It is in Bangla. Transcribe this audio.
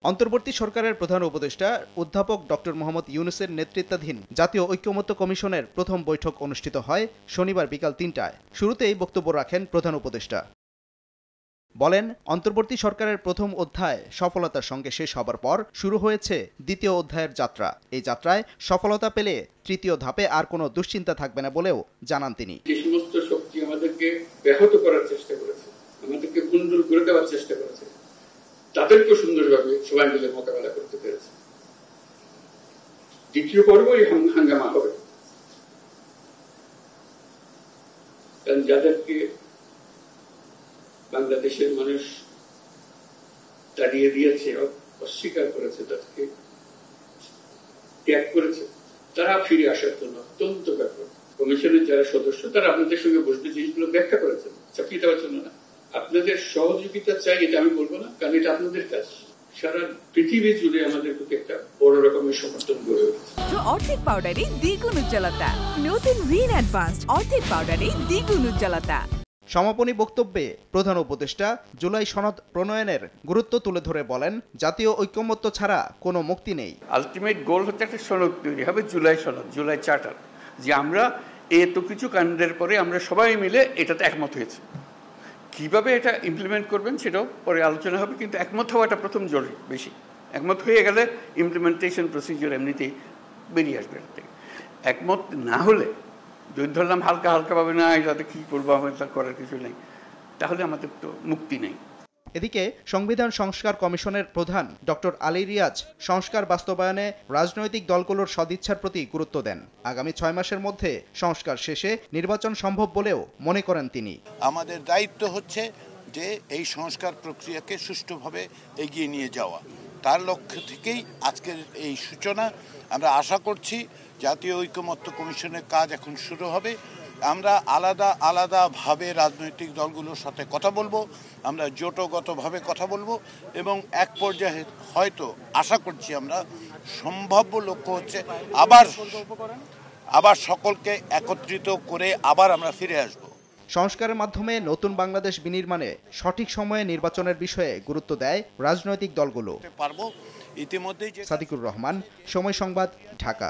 অন্তর্বর্তী সরকারের প্রধান উপদেষ্টা অধ্যাপক ডক্টর মোহাম্মদ ইউনূসের নেতৃত্বাধীন জাতীয় ঐকমত্য কমিশনের প্রথম বৈঠক অনুষ্ঠিত হয় শনিবার বিকাল ৩টায়। শুরুতেই বক্তব্য রাখেন প্রধান উপদেষ্টা। বলেন, অন্তর্বর্তী সরকারের প্রথম অধ্যায় সফলতার সঙ্গে শেষ হবার পর শুরু হয়েছে দ্বিতীয় অধ্যায়ের যাত্রা। এই যাত্রায় সফলতা পেলে তৃতীয় ধাপে আর কোনো দুশ্চিন্তা থাকবে না বলেও জানান তিনি। যে সমস্ত শক্তি আমাদেরকে ব্যাহত করার চেষ্টা করেছে, আমাদেরকে কুণ্ডল করে দেওয়ার চেষ্টা করেছে, তাদেরকে সুন্দরভাবে সবাই মিলে মোকাবেলা করতে পেরেছে। দ্বিতীয় পর্বই হাঙ্গামা হবে, কারণ যাদেরকে বাংলাদেশের মানুষ তাড়িয়ে দিয়েছে, অস্বীকার করেছে, তাদেরকে ত্যাগ করেছে, তারা ফিরে আসার জন্য অত্যন্ত ব্যাপক। কমিশনের যারা সদস্য তারা আপনাদের সঙ্গে বসবে, জিনিসগুলো ব্যাখ্যা করেছেন, চাপিয়ে দেওয়ার জন্য না। আপনাদের সহযোগিতা চাই, এটা আমি বলবো না, কারণ এটা আপনাদের কাজ। সারা পৃথিবী জুড়ে আমাদের প্রতি একটা বড় রকমের সমর্থন গড়ে উঠেছে। অর্ধেক পাউডারে দ্বিগুণ উজ্জ্বলতা, নতুন রিন অ্যাডভান্সড অর্ধেক পাউডারে দ্বিগুণ উজ্জ্বলতা। সমাপনী বক্তব্যে প্রধান উপদেষ্টা জুলাই সনদ প্রণয়নের গুরুত্ব তুলে ধরে বলেন, জাতীয় ঐকমত্য ছাড়া কোনো মুক্তি নেই। আলটিমেট গোল হচ্ছে একটা সনদ তৈরি হবে, জুলাই সনদ, জুলাই চার্টার, যে আমরা এত কিছু কাণ্ডের পরে আমরা সবাই মিলে এটাতে একমত হয়েছে। কিভাবে এটা ইমপ্লিমেন্ট করবেন সেটাও পরে আলোচনা হবে, কিন্তু একমত হওয়াটা প্রথম জরুরি। বেশি একমত হয়ে গেলে ইমপ্লিমেন্টেশন প্রসিজিওর এমনিতেই বেরিয়ে আসবে। একমত না হলে যদি ধরলাম হালকা হালকা ভাবে না, এটাতে কী করবো, আমাদের করার কিছু নেই, তাহলে আমাদের তো মুক্তি নেই। এদিকে সংবিধান সংস্কার কমিশনের প্রধান ডক্টর আলী রিয়াজ সংস্কার বাস্তবায়নে রাজনৈতিক দলগুলোর সদিচ্ছার প্রতি গুরুত্ব দেন। আগামী ৬ মাসের মধ্যে সংস্কার শেষে নির্বাচন সম্ভব বলেও মনে করেন তিনি। আমাদের দায়িত্ব হচ্ছে যে এই সংস্কার প্রক্রিয়াকে সুষ্ঠুভাবে এগিয়ে নিয়ে যাওয়া। তার লক্ষ্য থেকেই আজকের এই সূচনা। আমরা আশা করছি জাতীয় ঐকমত্য কমিশনের কাজ এখন শুরু হবে। আমরা আলাদা আলাদাভাবে রাজনৈতিক দলগুলোর সাথে কথা বলবো, আমরা জোটগতভাবে কথা বলবো, এবং এক পর্যায়ে হয়তো আশা করছি আমরা সম্ভাব্য লক্ষ্য হচ্ছে আবার সকলকে একত্রিত করে আবার আমরা ফিরে আসব। সংস্কারের মাধ্যমে নতুন বাংলাদেশ বিনির্মাণে সঠিক সময়ে নির্বাচনের বিষয়ে গুরুত্ব দেয় রাজনৈতিক দলগুলো। ইতিমধ্যে সাদিকুর রহমান, সময় সংবাদ, ঢাকা।